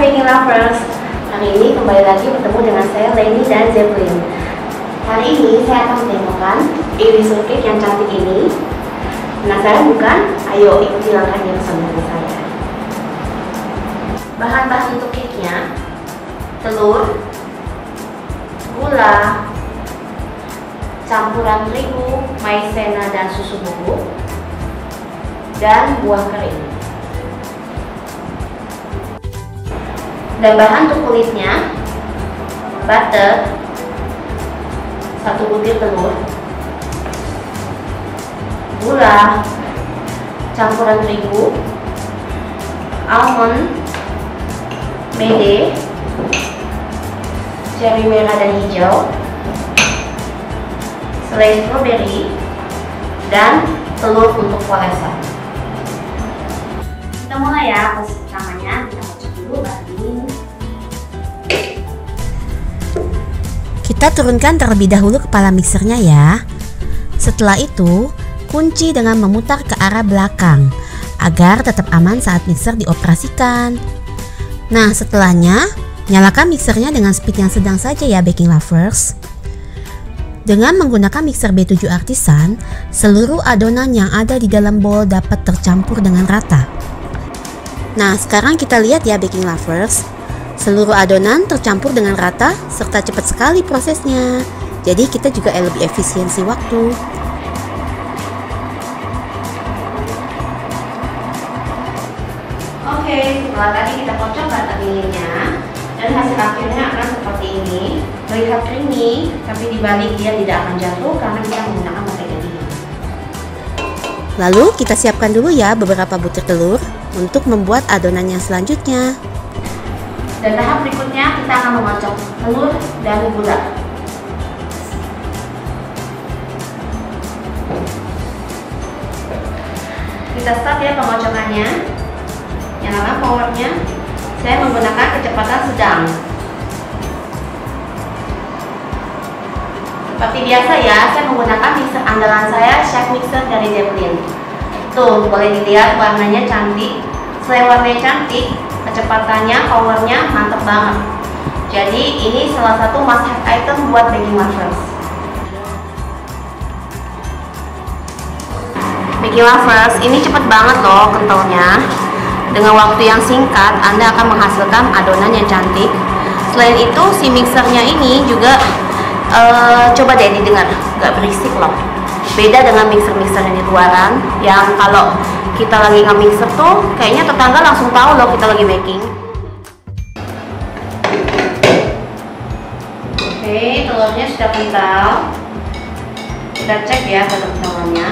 baking lovers, hari ini kembali lagi bertemu dengan saya Leni dan Zeppelin. Hari ini saya akan mendengarkan irisan cake yang cantik ini. Penasaran bukan? Ayo ikuti langkahnya bersama dengan saya. Bahan-bahan untuk cake-nya: telur, gula, campuran terigu, maizena dan susu bubuk, dan buah kering. Dan bahan untuk kulitnya: butter, 1 butir telur, gula, campuran terigu, almond, mede, cherry merah dan hijau, selai strawberry, dan telur untuk polesan. Kita mulai ya. Proses pertamanya kita kocok dulu bahan ini. Kita turunkan terlebih dahulu kepala mixernya ya. Setelah itu, kunci dengan memutar ke arah belakang agar tetap aman saat mixer dioperasikan. Nah, setelahnya, nyalakan mixernya dengan speed yang sedang saja ya baking lovers. Dengan menggunakan mixer B7 Artisan, seluruh adonan yang ada di dalam bowl dapat tercampur dengan rata. Nah, sekarang kita lihat ya baking lovers. Seluruh adonan tercampur dengan rata serta cepat sekali prosesnya. Jadi kita juga lebih efisiensi waktu. Oke, setelah tadi kita kocok bahan ininya, dan hasil akhirnya akan seperti ini. Terlihat creamy, tapi dibalik dia tidak akan jatuh karena kita menggunakan mentega ini. Lalu kita siapkan dulu ya beberapa butir telur untuk membuat adonan yang selanjutnya. Dan tahap berikutnya kita akan mengocok telur dan gula. Kita start ya pengocokannya. Nyalakan powernya. Saya menggunakan kecepatan sedang. Seperti biasa ya, saya menggunakan mixer andalan saya, Chef Mixer dari Zeppelin. Tuh, boleh dilihat warnanya cantik. Selain warnanya cantik, kecepatannya, powernya mantep banget. Jadi ini salah satu must have item buat baking lovers. Baking lovers, ini cepet banget loh kentalnya. Dengan waktu yang singkat, Anda akan menghasilkan adonan yang cantik. Selain itu, si mixernya ini juga coba deh didengar, gak berisik loh. Beda dengan mixer-mixer yang di luaran, yang kalau kita lagi nge-mixer tuh kayaknya tetangga langsung tahu loh kita lagi baking. Oke, telurnya sudah kental. Kita cek ya kentalannya.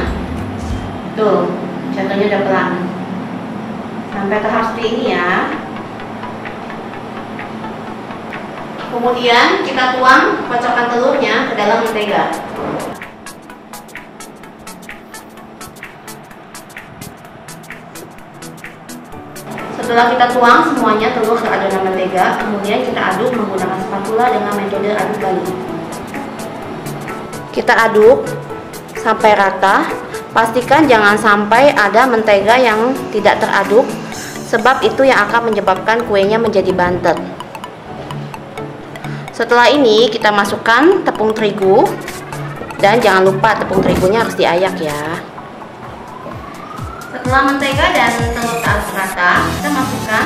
Tuh, jatuhnya udah pelan. Sampai tahap seperti ini ya. Kemudian kita tuang kocokan telurnya ke dalam mentega. Setelah kita tuang semuanya telur ke adonan mentega, kemudian kita aduk menggunakan spatula dengan metode aduk balik. Kita aduk sampai rata. Pastikan jangan sampai ada mentega yang tidak teraduk, sebab itu yang akan menyebabkan kuenya menjadi bantet. Setelah ini kita masukkan tepung terigu, dan jangan lupa tepung terigunya harus diayak ya. Setelah mentega dan telur teraduk rata, kita masukkan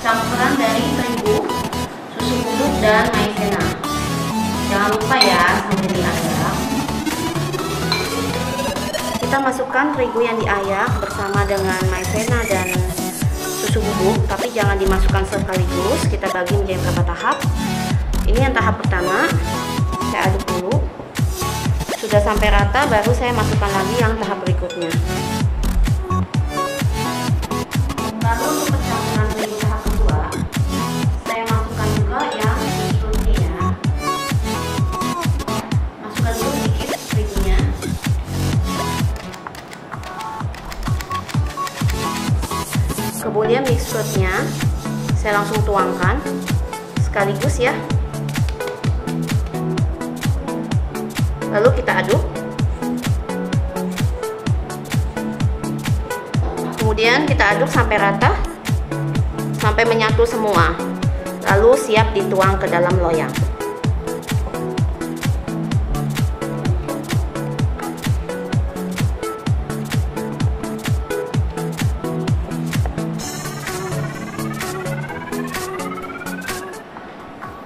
campuran dari terigu, susu bubuk, dan maizena. Jangan lupa ya sambil diayak. Kita masukkan terigu yang diayak bersama dengan maizena dan susu bubuk, tapi jangan dimasukkan sekaligus. Kita bagi menjadi beberapa tahap. Ini yang tahap pertama. Saya aduk dulu. Sudah sampai rata, baru saya masukkan lagi yang tahap berikutnya. Lalu untuk pencampuran terigu tahap kedua, saya masukkan juga yang susunya ya. Masukkan dulu sedikit terigunya. Kemudian mixture-nya saya langsung tuangkan sekaligus ya. Lalu kita aduk. Kemudian kita aduk sampai rata. sampai menyatu semua. Lalu siap dituang ke dalam loyang.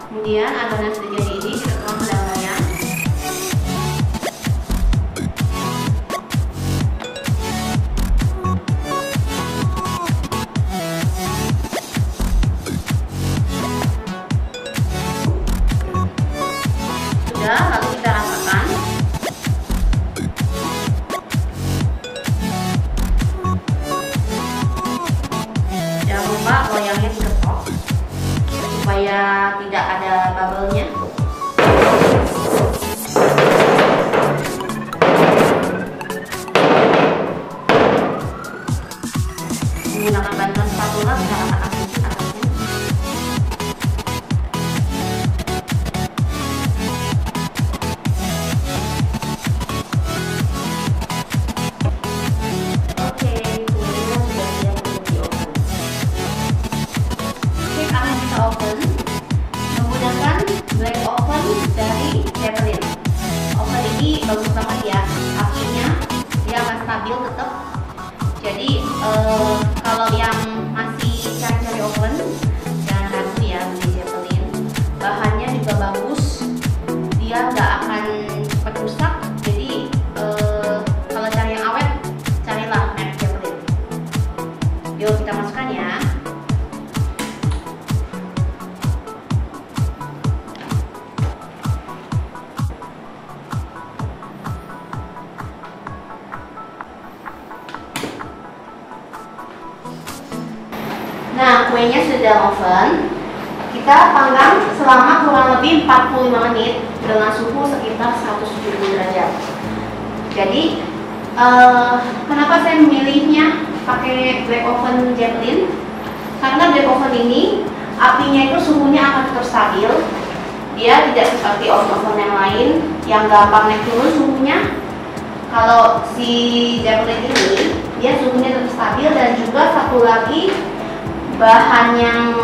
Kemudian adonan sudah jadi ini kita tuang ke dalam loyang. Sudah, lalu kita ratakan. Jangan lupa loyangnya diketok supaya tidak ada bubble-nya. Menggunakan bantuan spatula kita ratakan sedikit atasnya. Oke, kulitnya sudah siap untuk di oven. Cake akan kita oven menggunakan black oven dari Zeppelin. Oven ini bagus banget ya, apinya dia akan stabil tetap. Jadi kalau yang masih cari-cari oven, jangan ragu ya beli Zeppelin. Bahannya juga bagus, dia nggak akan cepat rusak. Jadi kalau cari yang awet, carilah merek Zeppelin. Yuk kita masukkan ya. Nah, kuenya sudah dalam oven. Kita panggang selama kurang lebih 45 menit dengan suhu sekitar 170 derajat. Jadi, kenapa saya memilihnya pakai black oven Zeppelin? Karena black oven ini apinya itu suhunya akan tetap stabil. Dia tidak seperti oven-oven yang lain yang gampang naik turun suhunya. Kalau si Zeppelin ini, dia suhunya tetap stabil, dan juga satu lagi, bahan yang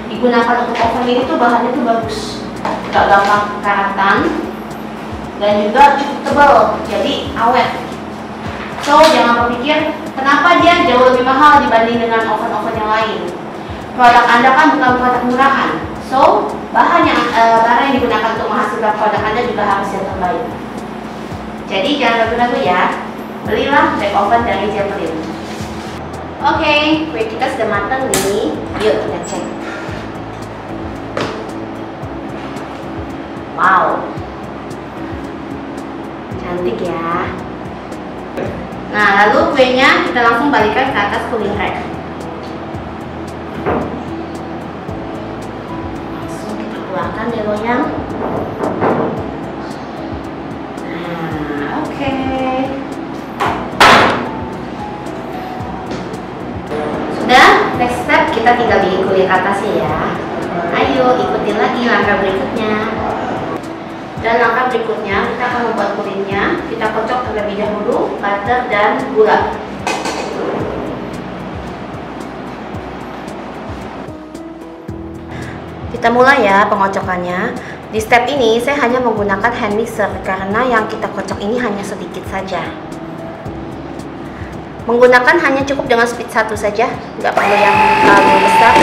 digunakan untuk oven ini tuh bahannya tuh bagus, gak gampang karatan, dan juga cukup tebal, jadi awet. So jangan berpikir kenapa dia jauh lebih mahal dibanding dengan oven-oven yang lain. Produk Anda kan bukan produk murahan, so bahan yang digunakan untuk menghasilkan produk Anda juga harus yang terbaik. Jadi jangan ragu-ragu ya, belilah black oven dari Zeppelin. Oke, kue kita sudah matang nih. Yuk kita cek. Wow, cantik ya. Nah, lalu kuenya kita langsung balikkan ke atas cooling rack. Langsung kita keluarkan dari loyang. Nah, oke. Sudah, next step kita tinggal bikin kulit atasnya ya. Ayo ikutin lagi langkah berikutnya. Dan langkah berikutnya kita akan membuat kulitnya. Kita kocok terlebih dahulu butter dan gula. Kita mulai ya pengocokannya. Di step ini saya hanya menggunakan hand mixer karena yang kita kocok ini hanya sedikit saja. Menggunakan hanya cukup dengan speed 1 saja, nggak perlu yang terlalu besar.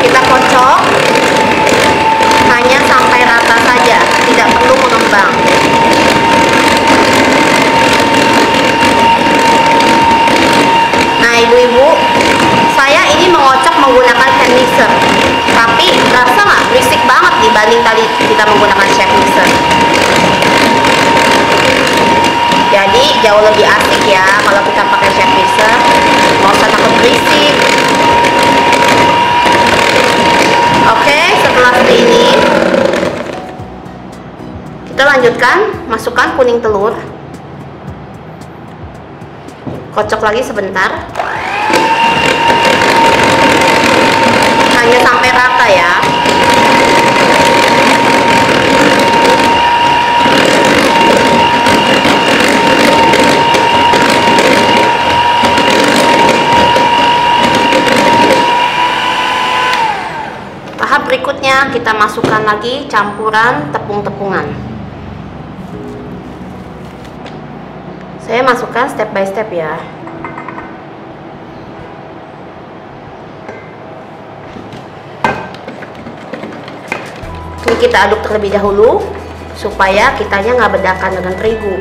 Kita kocok hanya sampai rata saja, tidak perlu mengembang. Nah ibu-ibu, saya ini mengocok menggunakan hand mixer, tapi rasa nggak berisik banget dibanding tadi kita menggunakan chef mixer. Jadi jauh lebih asik ya kalau kita pakai chef mixer, nggak usah takut berisik. Oke, setelah seperti ini kita lanjutkan, masukkan kuning telur, kocok lagi sebentar, hanya sampai rata ya. Selanjutnya kita masukkan lagi campuran tepung-tepungan. Saya masukkan step by step ya. Ini kita aduk terlebih dahulu supaya kitanya nggak bedakan dengan terigu.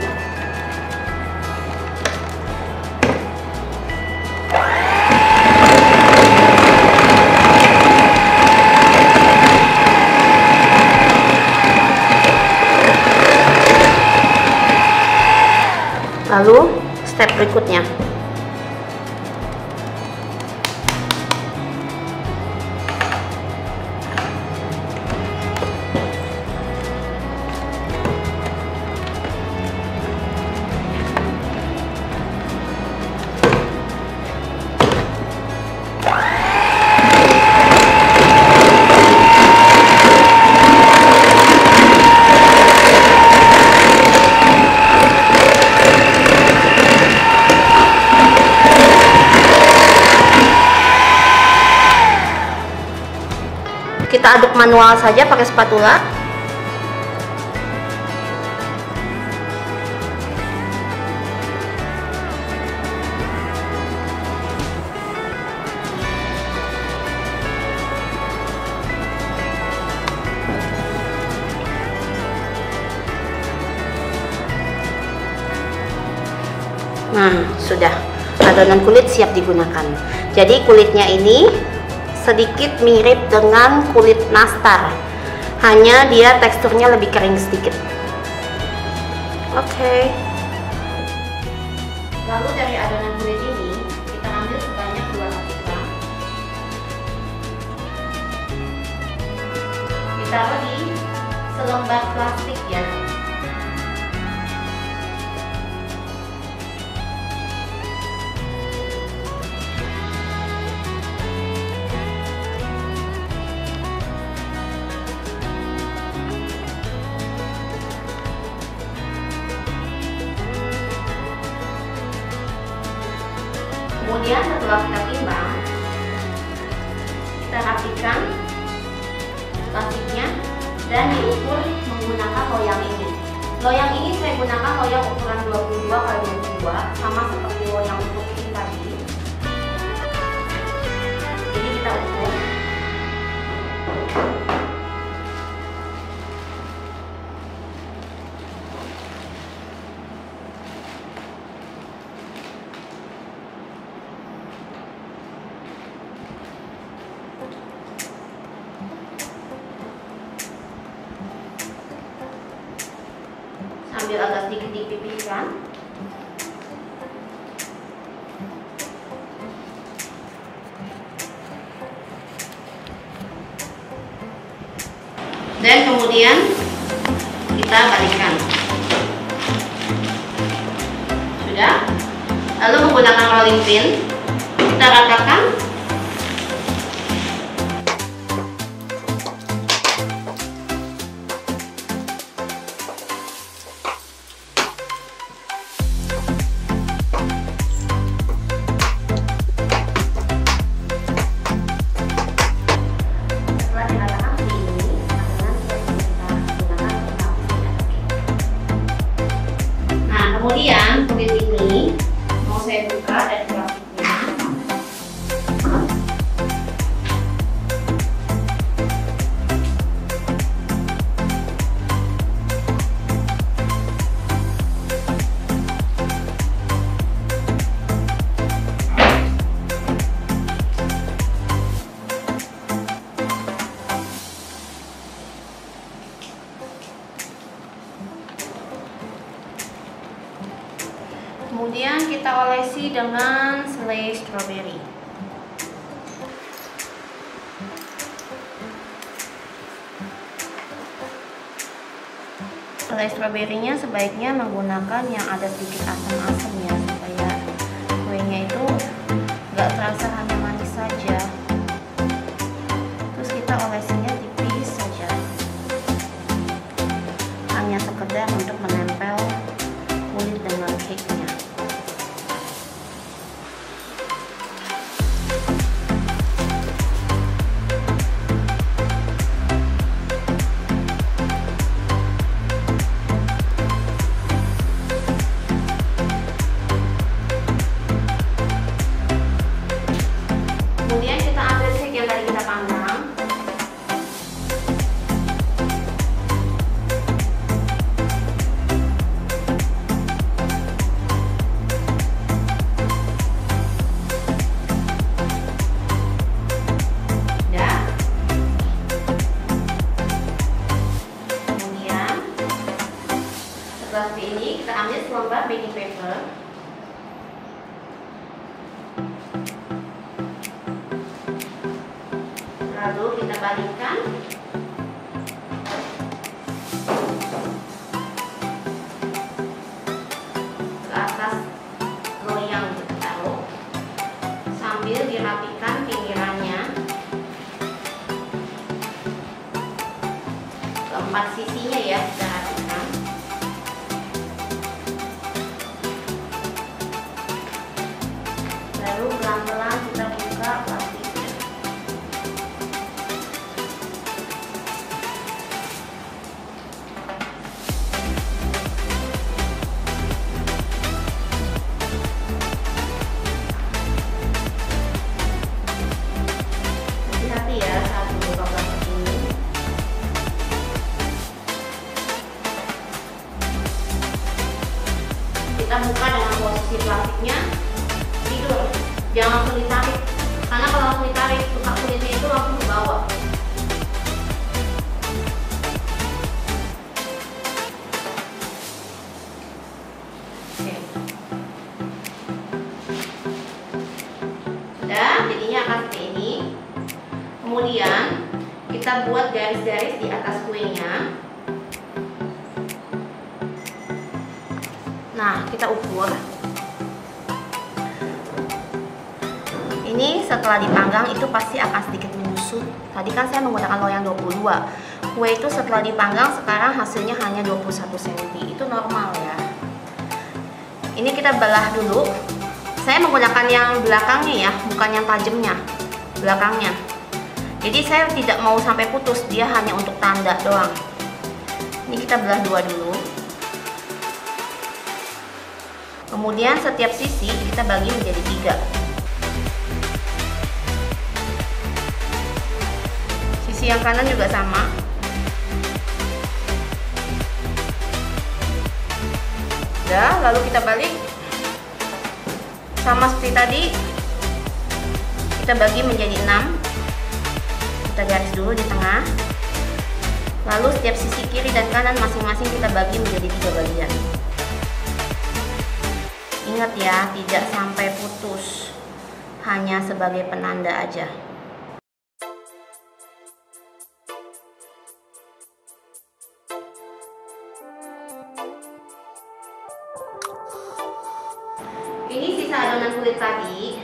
Lalu step berikutnya, kita aduk manual saja pakai spatula. Nah, sudah. Adonan kulit siap digunakan. Jadi kulitnya ini sedikit mirip dengan kulit nastar, hanya dia teksturnya lebih kering sedikit. Oke. Lalu dari adonan kulit ini kita ambil sebanyak 200 gram. Ditaruh di selembar plastik ya. Kemudian setelah kita timbang, kita rapikan plastiknya dan diukur menggunakan loyang ini. Loyang ini saya gunakan loyang ukuran 22x22, sama seperti loyang untuk ini tadi. Jadi kita ukur. Sambil agak sedikit dipipihkan. Dan kemudian kita balikkan. Sudah. Lalu menggunakan rolling pin kita ratakan. Kemudian kulit ini mau saya buka dari plastiknya. Kemudian kita olesi dengan selai stroberi. Selai stroberinya sebaiknya menggunakan yang ada sedikit asam-asam ya, supaya kuenya itu nggak terasa hanya manis saja. Terus kita olesinya tipis saja, hanya sekedar untuk menempel kulit dengan cake-nya. Seperti ini, kita ambil selembar baking paper. Lalu kita balikkan. Ke atas loyang kita taruh. Sambil dirapikan pinggirannya. Keempat sisinya ya, kita rapikan. Lalu pelan-pelan kita buka plastiknya. Hati-hati ya saat membuka plastik ini. Kita buka dengan posisi plastiknya tidur, jangan langsung ditarik, karena kalau langsung ditarik buka kulitnya itu langsung ke bawah. Oke. Sudah, jadinya akan seperti ini. Kemudian kita buat garis-garis di atas kuenya. Nah, kita ukur. Ini setelah dipanggang itu pasti akan sedikit menyusut. Tadi kan saya menggunakan loyang 22. Kue itu setelah dipanggang sekarang hasilnya hanya 21 cm. Itu normal ya. Ini kita belah dulu. Saya menggunakan yang belakangnya ya, bukan yang tajamnya. Belakangnya. Jadi saya tidak mau sampai putus, dia hanya untuk tanda doang. Ini kita belah dua dulu. Kemudian setiap sisi kita bagi menjadi 3. Sisi yang kanan juga sama. Udah, lalu kita balik. Sama seperti tadi, kita bagi menjadi 6. Kita garis dulu di tengah. Lalu setiap sisi kiri dan kanan masing-masing kita bagi menjadi 3 bagian. Ingat ya, tidak sampai putus, hanya sebagai penanda aja. Ini sisa adonan kulit tadi,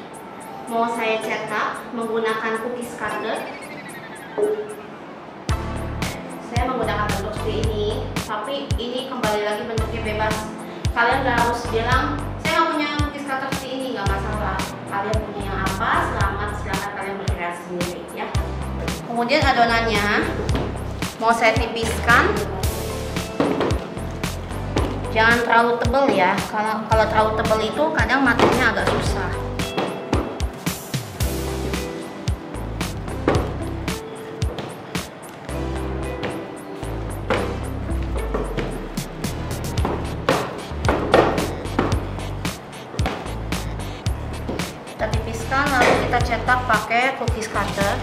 mau saya cetak menggunakan cookies cutter. Saya menggunakan bentuk seperti ini, tapi ini kembali lagi bentuknya bebas. Kalian gak harus bilang saya nggak punya cookies cutter seperti ini, nggak masalah. Kalian punya yang apa, selamat, silahkan kalian berkreasi sendiri ya. Kemudian adonannya mau saya tipiskan, jangan terlalu tebal ya. Kalau terlalu tebal itu kadang matangnya agak susah. Kita tipiskan lalu kita cetak pakai cookies cutter.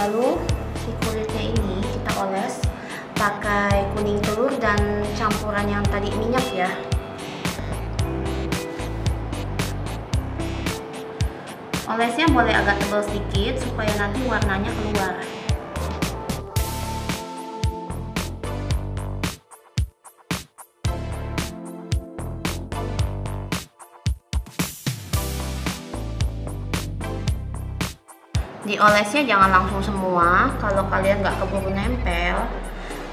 Lalu si kulitnya ini kita oles pakai kuning telur dan campuran yang tadi minyak ya. Olesnya boleh agak tebal sedikit supaya nanti warnanya keluar. Diolesnya jangan langsung semua, kalau kalian nggak keburu nempel,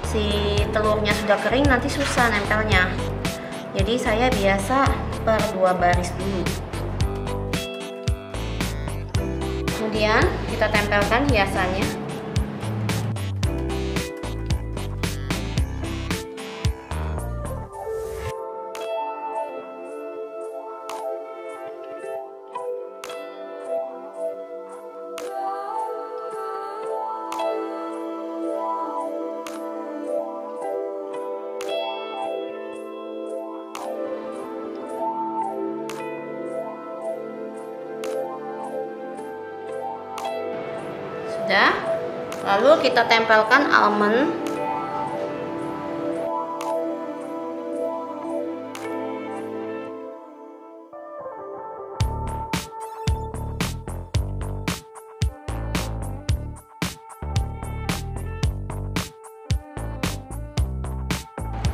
si telurnya sudah kering nanti susah nempelnya. Jadi saya biasa per 2 baris dulu. Kemudian kita tempelkan hiasannya. Udah. Lalu kita tempelkan almond.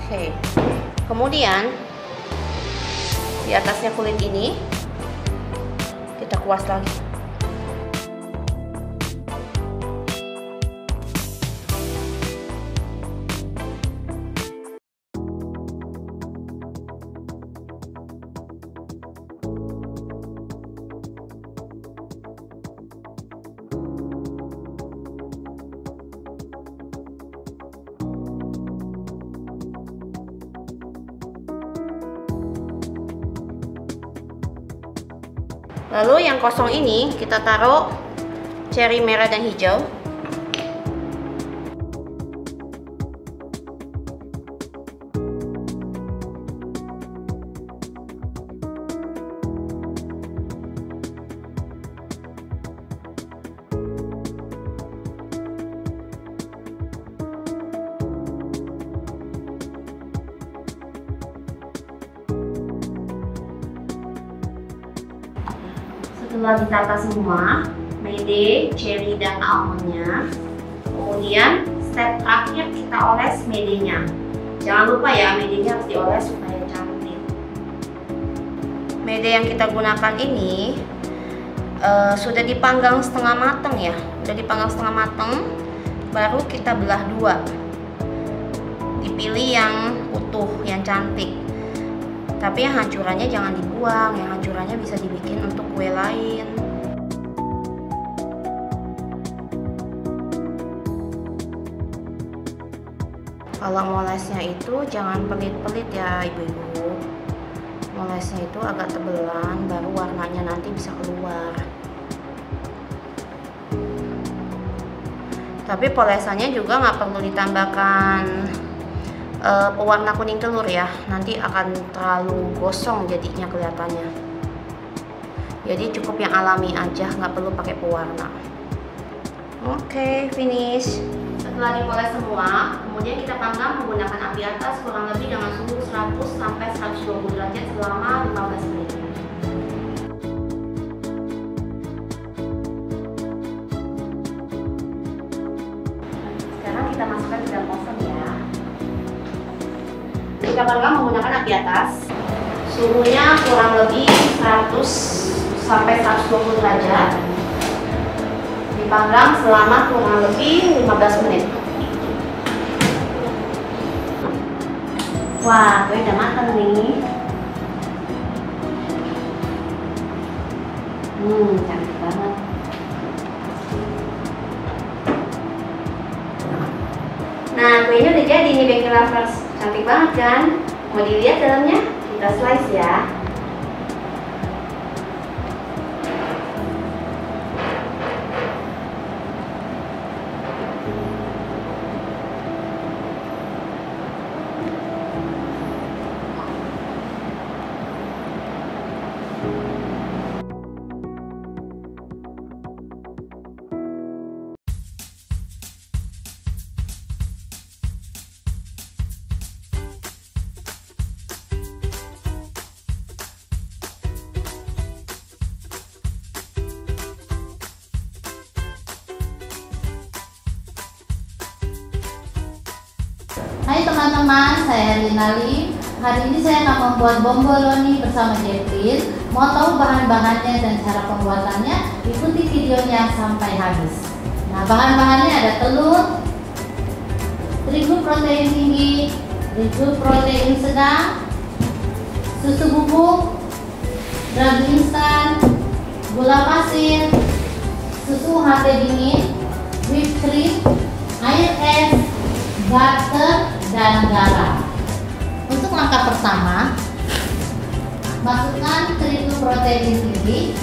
Oke. Kemudian di atasnya kulit ini kita kuas lagi. Lalu yang kosong ini kita taruh cherry merah dan hijau. Setelah ditata semua, mede, cherry, dan almondnya, kemudian step terakhir kita oles medenya. Jangan lupa ya, medenya harus dioles supaya cantik. Mede yang kita gunakan ini sudah dipanggang setengah matang ya, sudah dipanggang setengah matang, baru kita belah dua. Dipilih yang utuh, yang cantik. Tapi yang hancurannya jangan dibuang, yang hancurannya bisa dibikin untuk kue lain. Kalau molesnya itu jangan pelit-pelit ya ibu-ibu. Molesnya itu agak tebelan, baru warnanya nanti bisa keluar. Tapi polesannya juga nggak perlu ditambahkan pewarna kuning telur ya, nanti akan terlalu gosong jadinya kelihatannya. Jadi cukup yang alami aja, nggak perlu pakai pewarna. Oke, finish. Setelah dipoles semua, kemudian kita panggang menggunakan api atas kurang lebih dengan suhu 100 sampai 120 derajat selama 15 menit. Sekarang kita masukkan ke dalam oven ya. Kita panggang menggunakan api atas, suhunya kurang lebih 100 sampai 120 derajat. Dipanggang selama kurang lebih 15 menit. Wah, kue udah matang nih. Cantik banget. Nah, kuenya udah jadi nih, Bakery Lovers. Cantik banget kan? Mau dilihat dalamnya? Kita slice ya. Hai teman-teman, saya Lina Lim. Hari ini saya akan membuat bomboloni bersama Jeffrey. Mau tahu bahan-bahannya dan cara pembuatannya? Ikuti videonya sampai habis. Nah, bahan-bahannya ada telur, terigu protein tinggi, terigu protein sedang, susu bubuk, ragi instan, gula pasir, susu UHT dingin, whipped cream, air es, butter, dan garam. Untuk langkah pertama, masukkan terigu protein tinggi,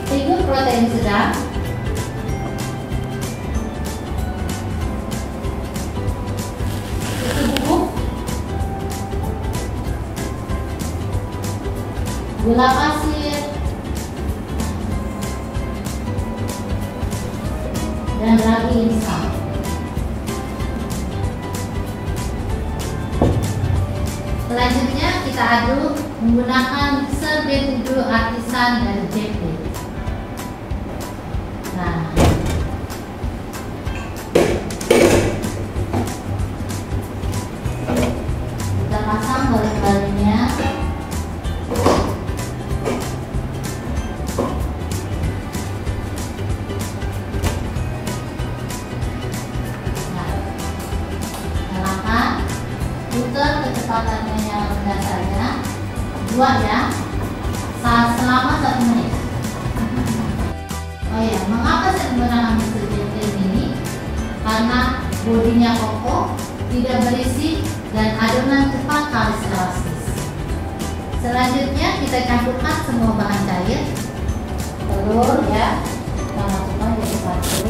terigu protein sedang, susu bubuk, gula pasir, dan ragi instan. Selanjutnya kita aduk menggunakan mixer B7 Artisan dari Jepit. Nah, kita pasang balik-baliknya. Nah, nyalakan, putar kecepatannya yang rendah saja, 2 ya, selama 1 menit. Oh ya, mengapa saya menggunakan mixer Jepit ini? Karena bodinya kokoh, tidak berisi, dan adonan cepat kalis elastis. Selanjutnya kita campurkan semua bahan cair. Telur ya, kita masukkan jadi 1.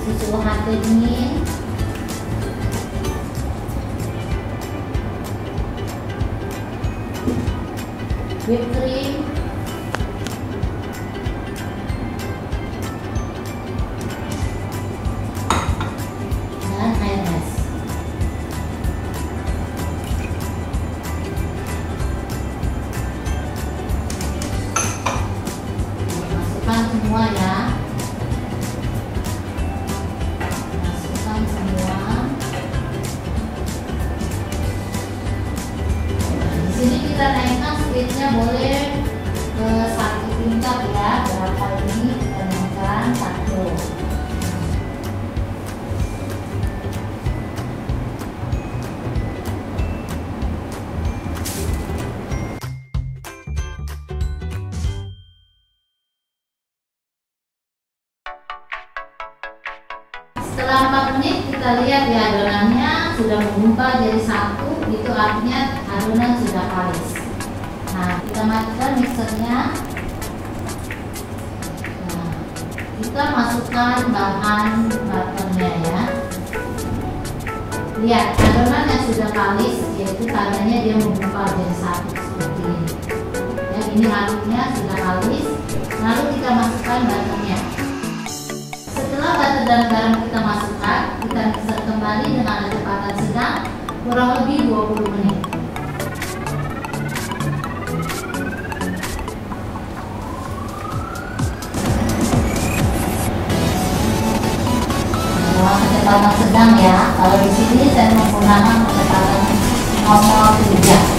Susu hati dingin, whipped cream, dan air es. Masukkan semua ya. Masukkan semua. Di sini kita naikkan speednya boleh ke 1 tingkat ya. Berapa ini kita naikkan 1. Setelah 4 menit kita lihat ya, adonannya sudah menggumpal jadi 1, itu artinya adonan sudah kalis. Nah, kita matikan mixernya. Nah, kita masukkan bahan butternya ya. Lihat adonan yang sudah kalis, yaitu tandanya dia menggumpal jadi 1 seperti ini. Ya, ini artinya sudah kalis. Lalu kita masukkan butternya. Setelah butter dan garam kita masukkan, kita mixer kembali dengan kecepatan sedang kurang lebih 20 menit. Dengan kecepatan sedang ya. Kalau di sini saya menggunakan kecepatan 0,3.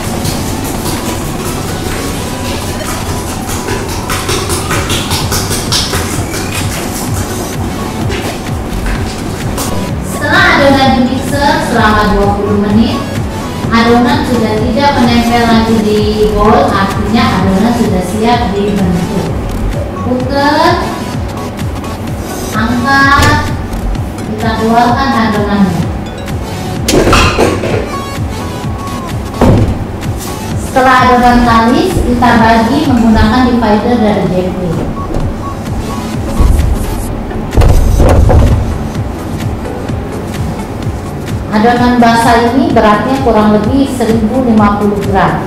Adonan di mixer selama 20 menit, adonan sudah tidak menempel lagi di bowl, artinya adonan sudah siap dibentuk. Putar, angkat, kita keluarkan adonannya. Setelah adonan kalis, kita bagi menggunakan divider dari Jepit. Adonan basah ini beratnya kurang lebih 1050 gram.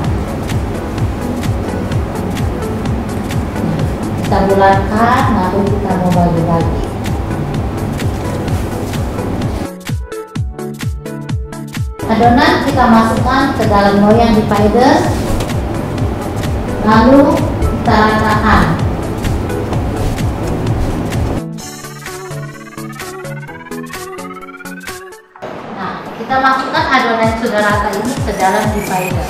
Kita bulatkan, lalu kita mau bagi-bagi. Adonan kita masukkan ke dalam loyang divider, lalu kita ratakan. Kita masukkan adonan yang sudah rata ini ke dalam divider.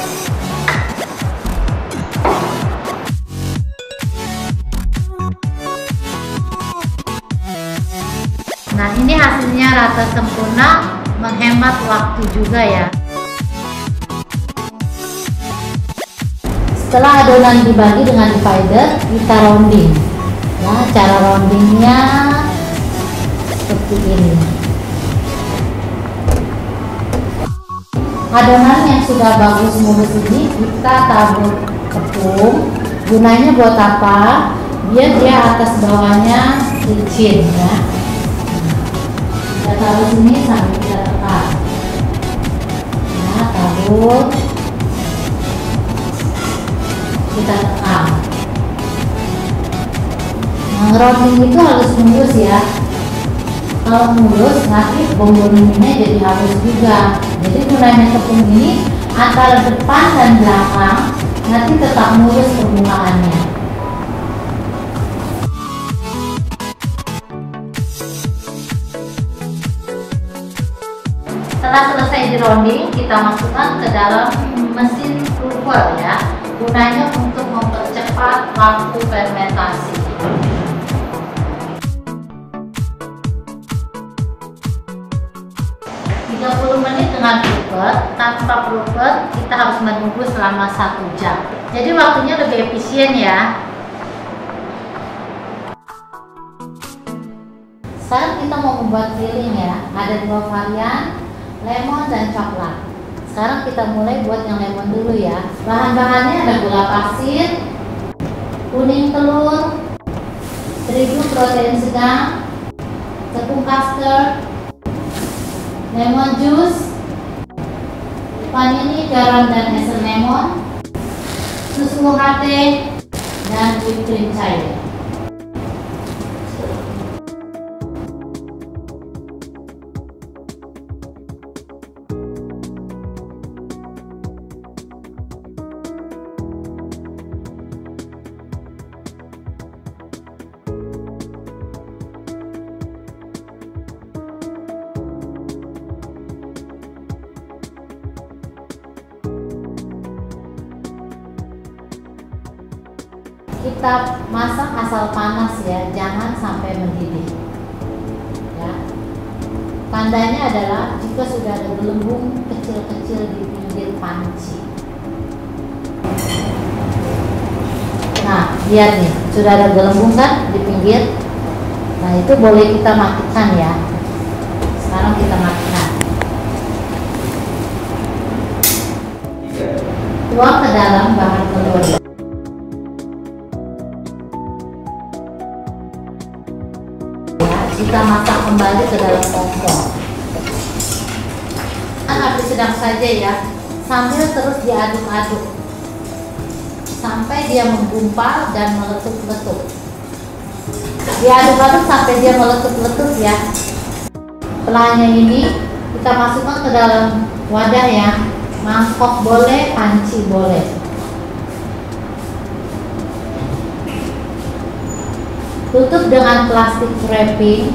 Nah, ini hasilnya rata sempurna, menghemat waktu juga ya. Setelah adonan dibagi dengan divider, kita rounding. Nah, cara roundingnya seperti ini. Adonan yang sudah bagus mulus ini kita tabur tepung. Gunanya buat apa? Biar dia atas bawahnya licin ya. Kita taruh sini sambil kita tekan. Nah, tabur. Kita tekan. Nah, ngeronding itu harus mulus ya. Kalau mulus nanti bomboloninya jadi halus juga. Jadi gunanya tepung ini antara depan dan belakang nanti tetap mulus permukaannya. Setelah selesai dironding, kita masukkan ke dalam mesin prover ya. Gunanya untuk mempercepat waktu fermentasi. 30 menit dengan prover. Tanpa prover kita harus menunggu selama 1 jam. Jadi waktunya lebih efisien ya. Sekarang kita mau membuat filling ya. Ada 2 varian, lemon dan coklat. Sekarang kita mulai buat yang lemon dulu ya. Bahan-bahannya ada gula pasir, kuning telur, terigu protein sedang, tepung custard, lemon juice, vanili, garam dan esen lemon, susu UHT, dan whipped cream cair. Kita masak asal panas ya, jangan sampai mendidih ya. Tandanya adalah jika sudah ada gelembung kecil-kecil di pinggir panci. Nah, lihat nih, sudah ada gelembung kan di pinggir. Nah, itu boleh kita matikan ya. Sekarang kita matikan. Tuang ke dalam bahan telur. Kita masak kembali ke dalam kompor. Api sedang saja ya, sambil terus diaduk-aduk sampai dia menggumpal dan meletup-letup. Diaduk-aduk sampai dia meletup-letup ya. Setelahnya ini kita masukkan ke dalam wadah ya. Mangkok boleh, panci boleh. Tutup dengan plastik wrapping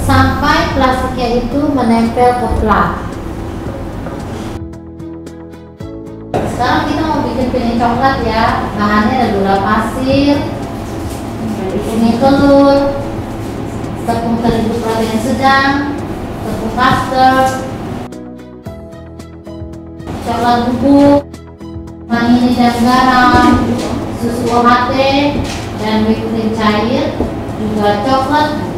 sampai plastiknya itu menempel ke plat. Sekarang kita mau bikin filling coklat ya. Bahannya ada gula pasir, kuning telur, tepung terigu protein sedang, tepung custard, coklat bubuk, vanili dan garam, susu UHT dan whipped cream cair, juga coklat.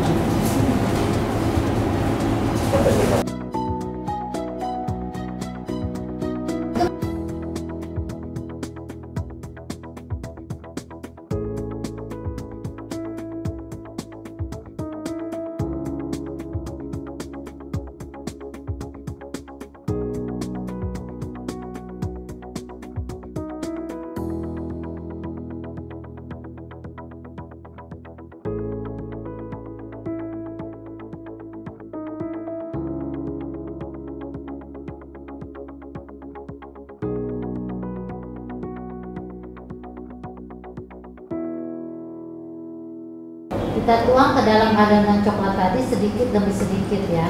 Kita tuang ke dalam adonan coklat tadi sedikit demi sedikit ya.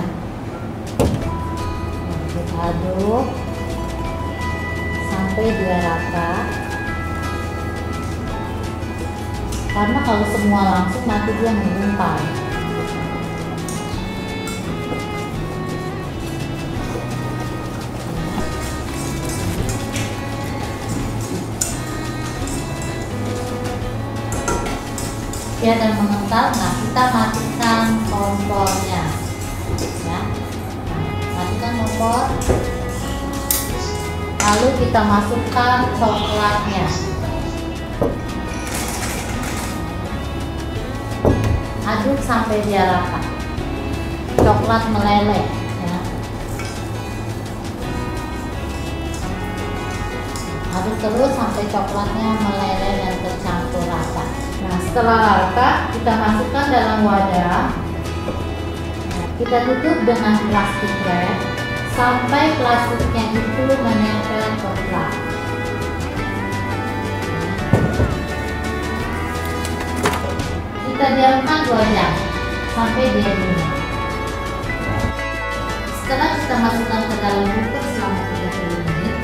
Kita aduk sampai dia rata. Karena kalau semua langsung nanti dia menggumpal. Ya, dan mengental. Nah, kita matikan kompornya ya. Matikan kompor, lalu kita masukkan coklatnya. Aduk sampai dia rata, coklat meleleh ya. Aduk terus sampai coklatnya meleleh dan tercampur rata. Nah, setelah rata, kita masukkan dalam wadah. Kita tutup dengan plastik wrap sampai plastiknya itu menempel ke plat. Kita diamkan 2 jam sampai dia lunak. Setelah kita masukkan ke dalam kulkas selama 30 menit,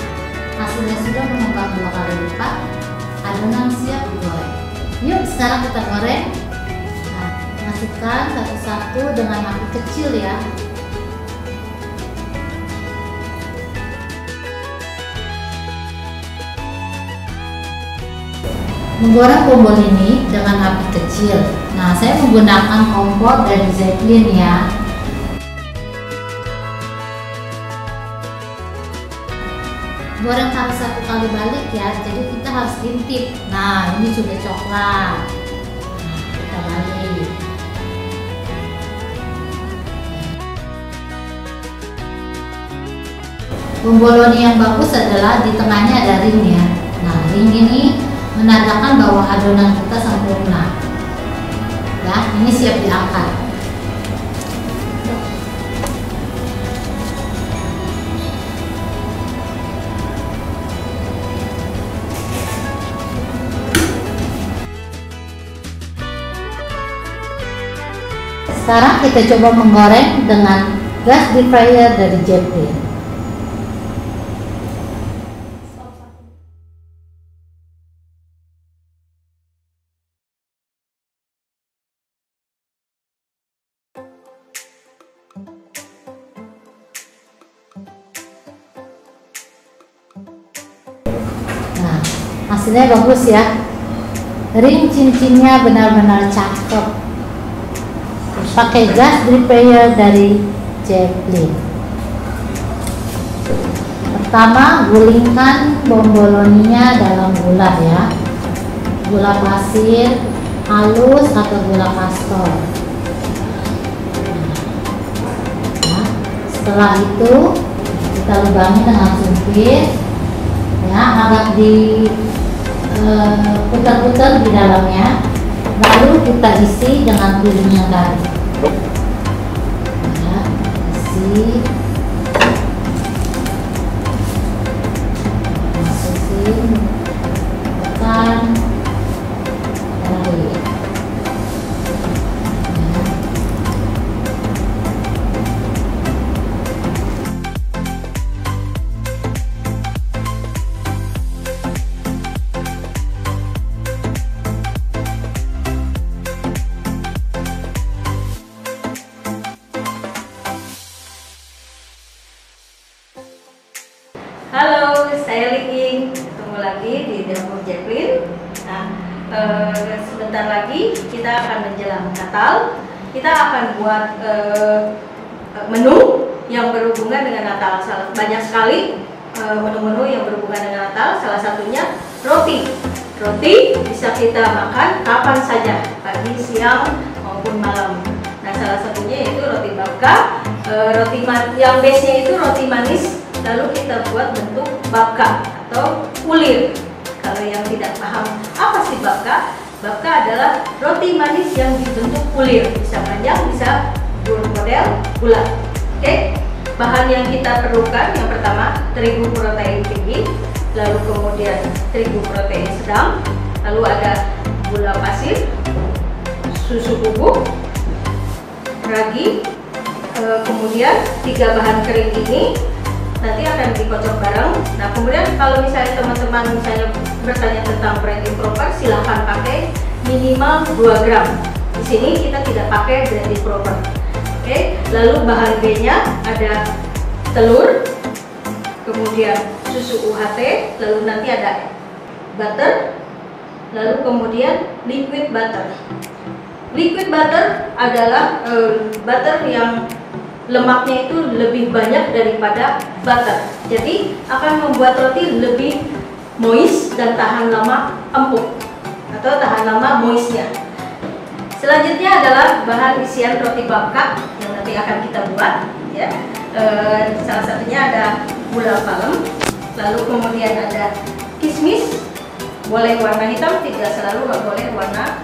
hasilnya sudah mengembang 2 kali lipat. Adonan siap digoreng. Yuk sekarang kita goreng. Nah, masukkan satu-satu dengan api kecil ya. Menggoreng bombol ini dengan api kecil. Nah, saya menggunakan kompor dari Zeppelin ya. Goreng harus 1 kali balik ya, jadi kita harus intip. Nah, ini sudah coklat. Nah, kita balik. Bomboloni yang bagus adalah di tengahnya ada ring ya. Nah, ring ini menandakan bahwa adonan kita sempurna. Ya, ini siap diangkat. Sekarang kita coba menggoreng dengan gas deep fryer dari Zeppelin. Nah, hasilnya bagus ya. Ring cincinnya benar-benar cakep. Pakai gas deep fryer dari Zeppelin. Pertama, gulingkan bomboloninya dalam gula ya. Gula pasir halus atau gula kastor. Nah, setelah itu kita lubangi dengan sumpit ya, agak putar-putar di dalamnya. Lalu kita isi dengan piring yang tadi. Ya, isi, masukin, tekan, tarik. Halo, saya Liking. Ketemu lagi di dapur Zeppelin. Nah, sebentar lagi kita akan menjelang Natal. Kita akan buat menu yang berhubungan dengan Natal. Banyak sekali menu-menu yang berhubungan dengan Natal. Salah satunya roti. Roti bisa kita makan kapan saja, pagi, siang maupun malam. Nah, salah satunya yaitu roti babka. Yang base-nya itu roti manis. Lalu kita buat bentuk babka atau ulir. Kalau yang tidak paham apa sih babka? Babka adalah roti manis yang dibentuk ulir, bisa panjang, bisa model bulat. Oke, bahan yang kita perlukan yang pertama terigu protein tinggi, lalu kemudian terigu protein sedang, lalu ada gula pasir, susu bubuk, ragi, kemudian 3 bahan kering ini nanti akan dikocok bareng. Nah, kemudian kalau misalnya teman-teman bertanya tentang bread improper, silahkan pakai minimal 2 gram. Di sini kita tidak pakai bread improper. Oke, lalu bahan B-nya ada telur, kemudian susu UHT, lalu nanti ada butter, lalu kemudian liquid butter. Liquid butter adalah butter yang lemaknya itu lebih banyak daripada butter, jadi akan membuat roti lebih moist dan tahan lama empuk atau tahan lama moistnya. Selanjutnya adalah bahan isian roti babka yang nanti akan kita buat ya. Salah satunya ada gula palem, lalu kemudian ada kismis, boleh warna hitam, tidak selalu boleh warna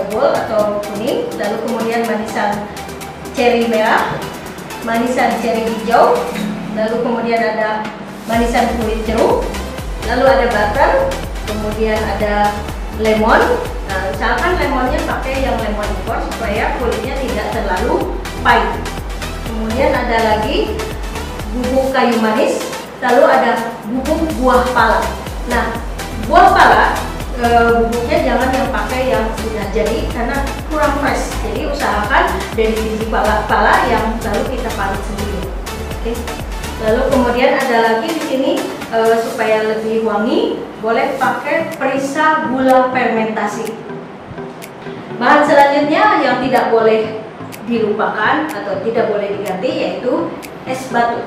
gold atau kuning, lalu kemudian manisan ceri merah, manisan ceri hijau, lalu kemudian ada manisan kulit jeruk, lalu ada butter, kemudian ada lemon. Nah, usahakan lemonnya pakai yang lemon impor supaya kulitnya tidak terlalu pahit. Kemudian ada lagi bubuk kayu manis, lalu ada bubuk buah pala. Nah, buah pala bubuknya jangan yang pakai yang sudah jadi karena kurang fresh. Jadi usahakan dari biji pala yang lalu kita parut sendiri. Oke. Lalu kemudian ada lagi di sini supaya lebih wangi, boleh pakai perisa gula fermentasi. Bahan selanjutnya yang tidak boleh dilupakan atau tidak boleh diganti yaitu es batu.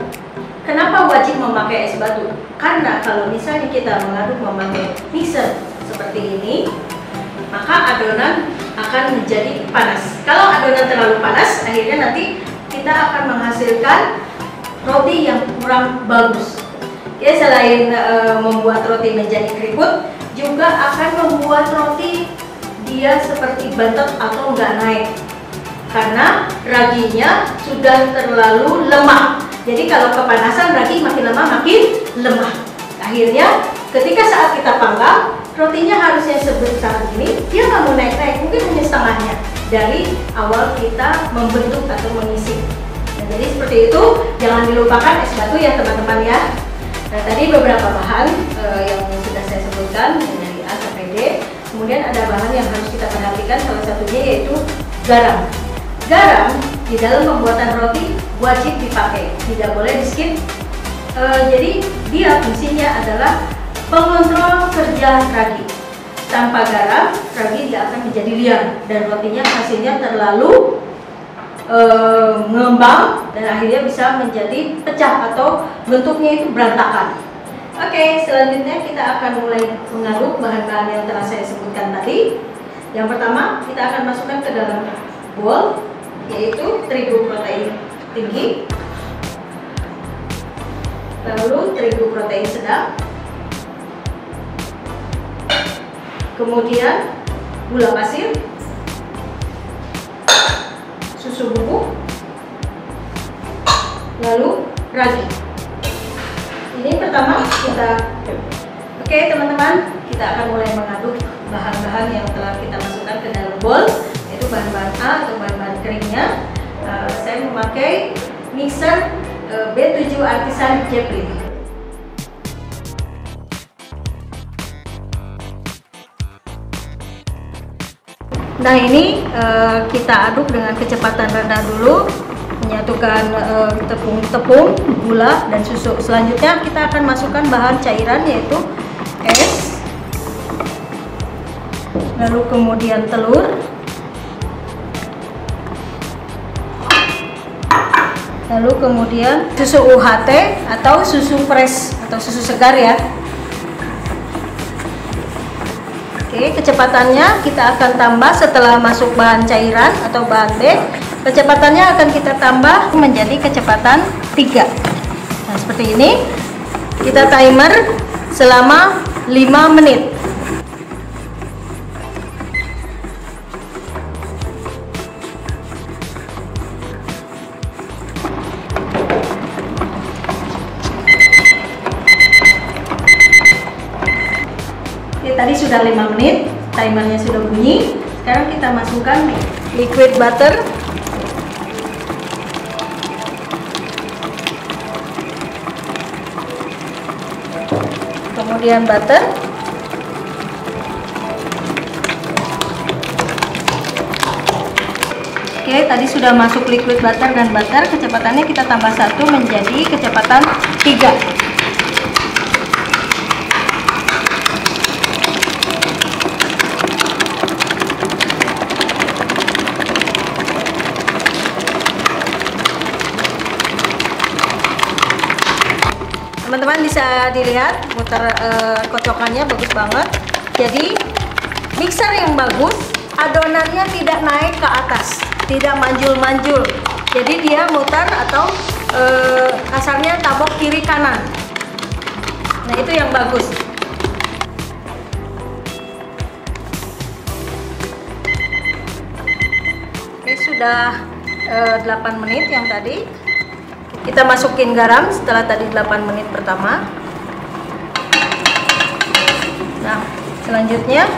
Kenapa wajib memakai es batu? Karena kalau misalnya kita mengaduk memakai mixer seperti ini, maka adonan akan menjadi panas. Kalau adonan terlalu panas, akhirnya nanti kita akan menghasilkan roti yang kurang bagus. Ya, selain membuat roti menjadi keriput, juga akan membuat roti dia seperti bantet atau enggak naik. Karena raginya sudah terlalu lemah. Jadi kalau kepanasan ragi makin lama makin lemah. Akhirnya ketika saat kita panggang, rotinya harusnya sebesar ini, dia nggak mau naik-naik, mungkin hanya setengahnya dari awal kita membentuk atau mengisi. Nah, jadi seperti itu, jangan dilupakan es batu ya teman-teman ya. Nah, tadi beberapa bahan yang sudah saya sebutkan dari A sampai D. Kemudian ada bahan yang harus kita perhatikan, salah satunya yaitu garam. Garam di dalam pembuatan roti wajib dipakai, tidak boleh di skip. Jadi dia fungsinya adalah pengontrol kerja ragi. Tanpa garam, ragi tidak akan menjadi liar dan rotinya hasilnya terlalu ngembang dan akhirnya bisa menjadi pecah atau bentuknya itu berantakan. Oke, selanjutnya kita akan mulai mengaduk bahan-bahan yang telah saya sebutkan tadi. Yang pertama, kita akan masukkan ke dalam bowl, yaitu terigu protein tinggi, lalu terigu protein sedang, kemudian gula pasir, susu bubuk, lalu ragi. Ini pertama kita, oke teman-teman, kita akan mulai mengaduk bahan-bahan yang telah kita masukkan ke dalam bowl, yaitu bahan-bahan A atau bahan-bahan keringnya. Saya memakai mixer B7 Artisan Jeplin. Nah, ini kita aduk dengan kecepatan rendah dulu, menyatukan tepung, gula, dan susu. Selanjutnya kita akan masukkan bahan cairan yaitu es, lalu kemudian telur, lalu kemudian susu UHT atau susu fresh atau susu segar ya. Oke, kecepatannya kita akan tambah setelah masuk bahan cairan atau bahan B. Kecepatannya akan kita tambah menjadi kecepatan 3. Nah, seperti ini. Kita timer selama 5 menit. Tadi sudah 5 menit, timernya sudah bunyi. Sekarang kita masukkan liquid butter, kemudian butter, oke, tadi sudah masuk liquid butter dan butter. Kecepatannya kita tambah 1 menjadi kecepatan 3. Teman-teman bisa dilihat muter kocokannya bagus banget. Jadi mixer yang bagus, adonannya tidak naik ke atas, tidak manjul-manjul. Jadi dia muter atau kasarnya tabok kiri kanan. Nah, itu yang bagus. sudah 8 menit yang tadi. Kita masukin garam setelah tadi 8 menit pertama. Nah, selanjutnya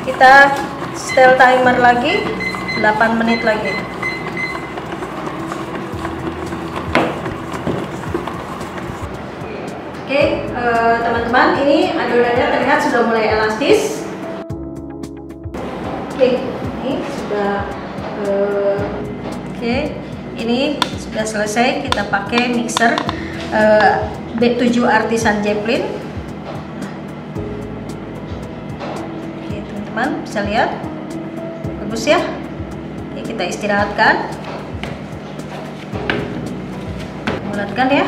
kita setel timer lagi 8 menit lagi. Oke, teman-teman, ini adonannya terlihat sudah mulai elastis. Oke, ini sudah ini sudah selesai. Kita pakai mixer B7 Artisan Zeppelin. Oke, teman-teman bisa lihat bagus ya. Oke, kita istirahatkan, bulatkan ya.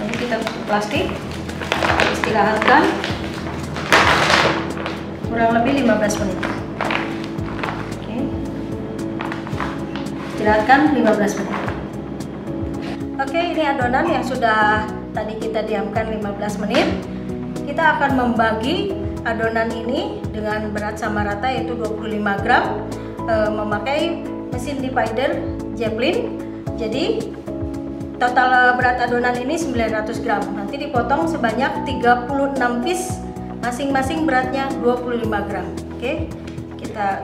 Nanti kita tutup plastik, istirahatkan kurang lebih 15 menit. Oke, istirahatkan 15 menit. Oke, ini adonan yang sudah tadi kita diamkan 15 menit. Kita akan membagi adonan ini dengan berat sama rata, yaitu 25 gram, memakai mesin divider Zeppelin. Jadi total berat adonan ini 900 gram. Nanti dipotong sebanyak 36 piece, masing-masing beratnya 25 gram. Oke, kita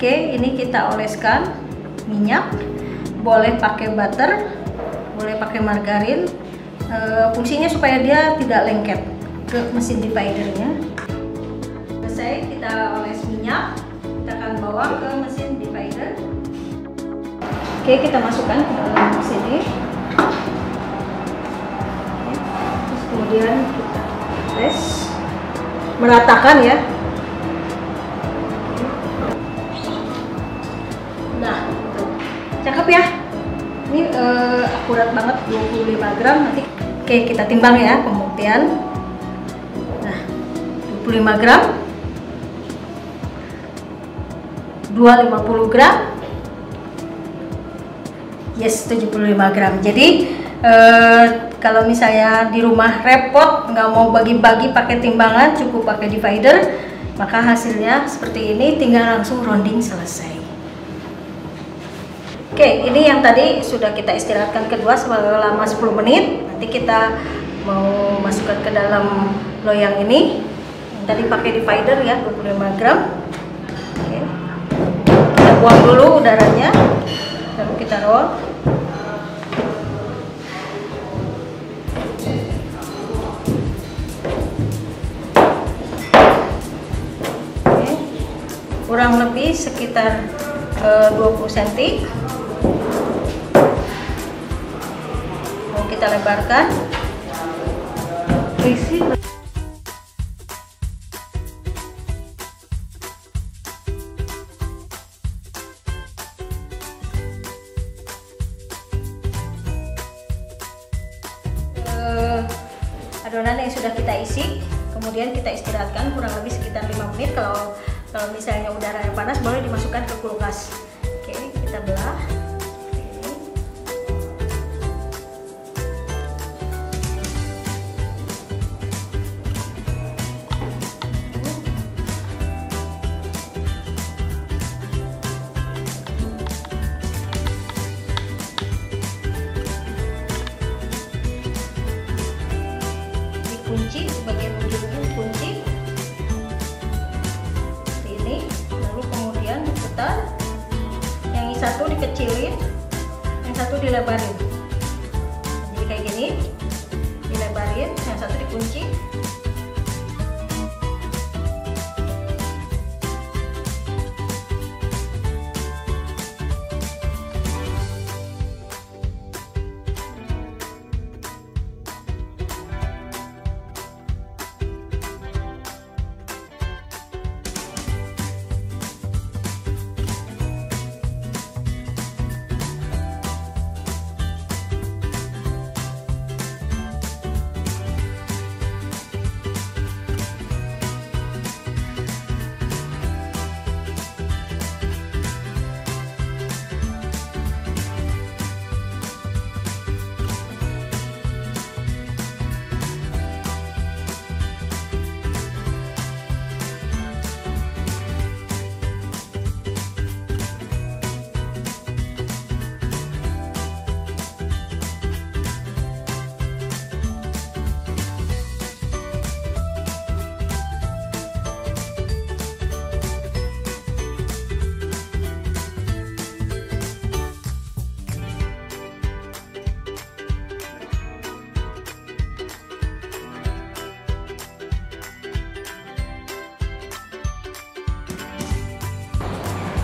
Oke, ini kita oleskan minyak, boleh pakai butter, boleh pakai margarin. Fungsinya supaya dia tidak lengket ke mesin dividernya. Selesai, kita oles minyak, kita akan bawa ke mesin divider. Oke, kita masukkan ke dalam sini. Terus kemudian kita tes, meratakan ya. Cakep ya, ini akurat banget 25 gram nanti. Oke, kita timbang ya pembuktian. Nah, 25 gram, 250 gram, yes, 75 gram. Jadi kalau misalnya di rumah repot, nggak mau bagi-bagi pakai timbangan, cukup pakai divider, maka hasilnya seperti ini, tinggal langsung rounding, selesai. Oke, ini yang tadi sudah kita istirahatkan kedua selama 10 menit. Nanti kita mau masukkan ke dalam loyang ini. Yang tadi pakai divider ya, 25 gram. Oke. Kita buang dulu udaranya, lalu kita roll. Oke. Kurang lebih sekitar 20 cm. Kita lebarkan, isi. Adonan yang sudah kita isi, kemudian kita istirahatkan kurang lebih sekitar 5 menit. Kalau misalnya udaranya panas, boleh dimasukkan ke kulkas. Oke, kita belah. Kunci di bagian ujungnya, kunci seperti ini, lalu kemudian diputar, yang satu dikecilin, yang satu dilebarin, jadi kayak gini, dilebarin, yang satu dikunci.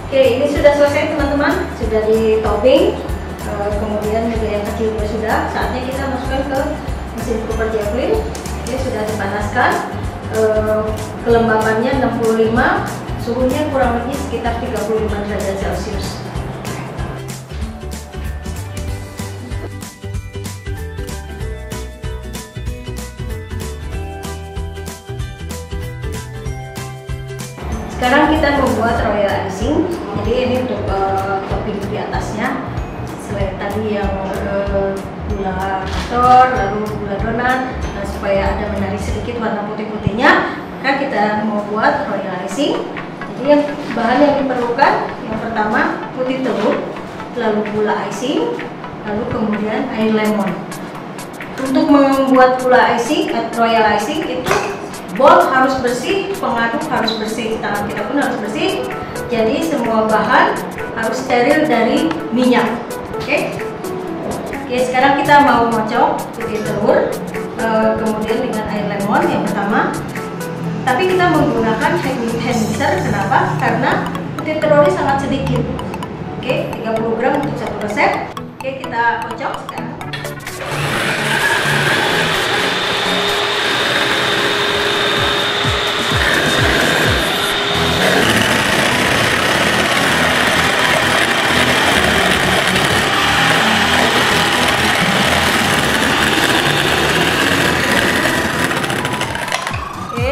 Oke, ini sudah selesai teman-teman, sudah di topping, kemudian juga yang kecil juga sudah. Saatnya kita masukkan ke mesin Cooper Javelin. Oke, sudah dipanaskan, kelembabannya 65, suhunya kurang lebih sekitar 35 derajat Celcius. Sekarang kita membuat royal icing. Jadi ini untuk topping di atasnya. Selain tadi yang gula pasir, lalu gula donat, nah, supaya ada menari sedikit warna putih-putihnya, maka kita mau buat royal icing. Jadi yang bahan yang diperlukan, yang pertama putih telur, lalu gula icing, lalu kemudian air lemon. Untuk membuat gula icing, royal icing itu bowl harus bersih, pengaduk harus bersih, tangan kita pun harus bersih. Jadi semua bahan harus steril dari minyak. Oke, sekarang kita mau ngocok putih telur, kemudian dengan air lemon yang pertama. Tapi kita menggunakan hand mixer. Kenapa? Karena putih telurnya sangat sedikit. Oke, 30 gram untuk satu resep. Oke, kita kocok sekarang.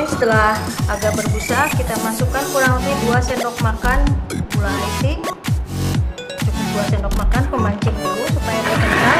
Setelah agak berbusa, kita masukkan kurang lebih 2 sendok makan gula icing. Cukup 2 sendok makan, pemancing dulu supaya dia kental.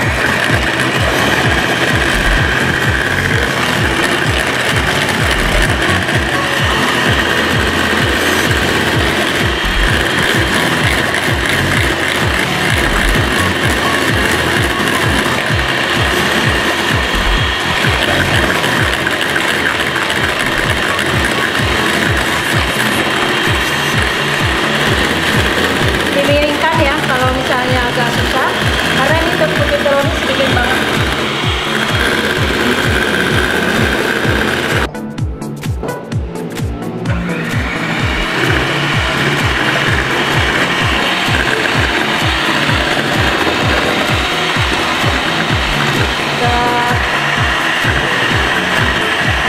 Dimiringkan ya kalau misalnya agak susah, karena ini putih telurnya sedikit banget.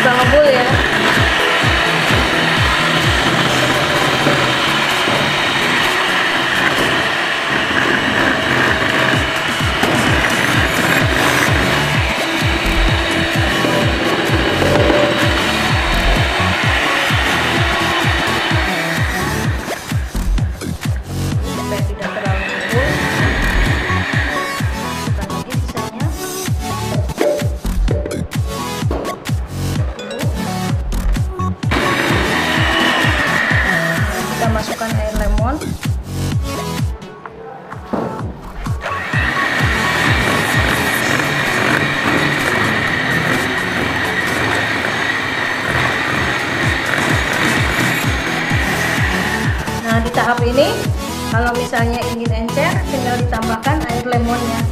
Udah ngebul ya. Masukkan air lemon. Nah, di tahap ini kalau misalnya ingin encer, tinggal ditambahkan air lemonnya.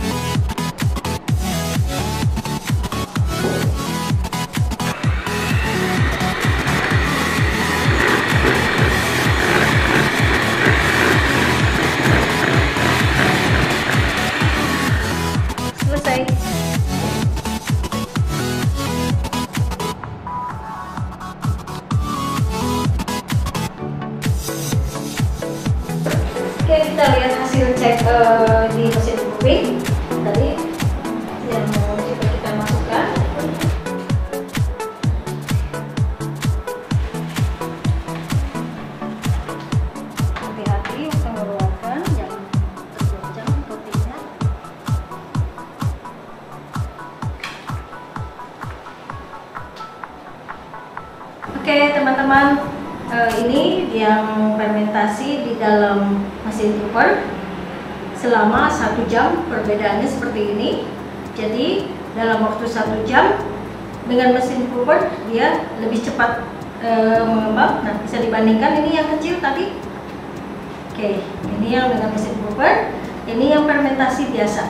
Selesai. Oke, kita lihat hasil cek di mesin cooking tadi yang mau coba kita masukkan. Hati-hati untuk mengeluarkan, jangan tergoncang rotinya. Oke teman-teman, ini yang fermentasi di dalam mesin cooper selama 1 jam. Perbedaannya seperti ini. Jadi dalam waktu 1 jam dengan mesin cooper dia lebih cepat mengembang. Nah, bisa dibandingkan ini yang kecil tadi. Oke, ini yang dengan mesin cooper, ini yang fermentasi biasa.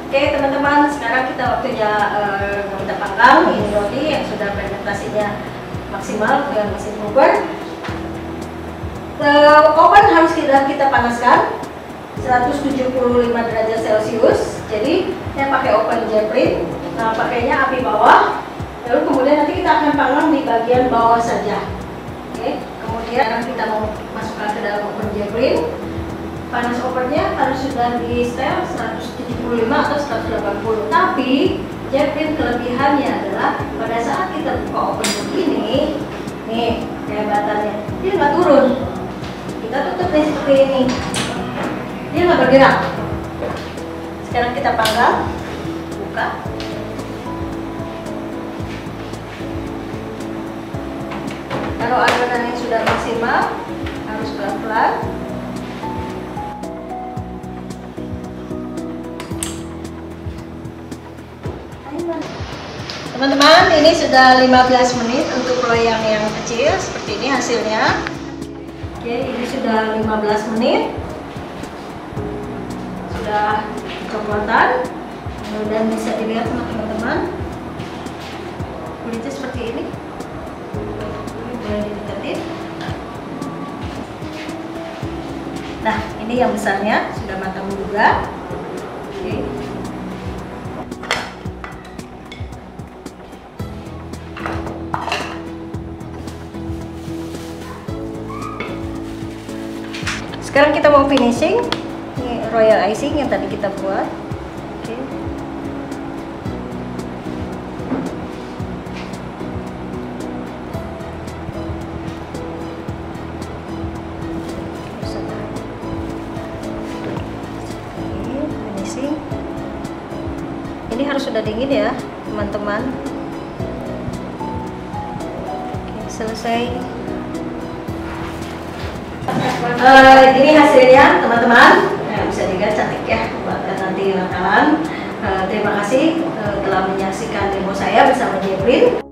Oke. Oke teman-teman, sekarang kita waktunya kita panggang. Ini roti yang sudah fermentasinya maksimal dengan mesin oven. Oven harus kita panaskan 175 derajat Celcius. Jadi saya pakai oven Javelin. Nah, pakainya api bawah. Lalu kemudian nanti kita akan panggang di bagian bawah saja. Oke. Kemudian kita mau masukkan ke dalam oven Javelin. Panas ovennya harus sudah di setel 175 atau 180. Tapi Javelin kelebihannya adalah pada saat kita buka oven begini, nih kehebatannya, dia nggak turun. Kita tutup nih seperti ini, dia nggak bergerak. Sekarang kita panggang, buka. Kalau adonan yang sudah maksimal, harus pelan-pelan. Teman-teman, ini sudah 15 menit untuk loyang yang kecil. Seperti ini hasilnya. Oke, ini sudah 15 menit. Sudah kecoklatan. Dan bisa dilihat sama teman-teman, kulitnya seperti ini. Boleh didekatin. Nah, ini yang besarnya sudah matang juga. Oke. Sekarang kita mau finishing. Ini royal icing yang tadi kita buat. Oke. Finishing. Ini harus sudah dingin ya, teman-teman. Oke, selesai. Ini hasilnya teman-teman, bisa dilihat cantik ya buat nanti nakalan. Terima kasih telah menyaksikan demo saya bersama Javelin.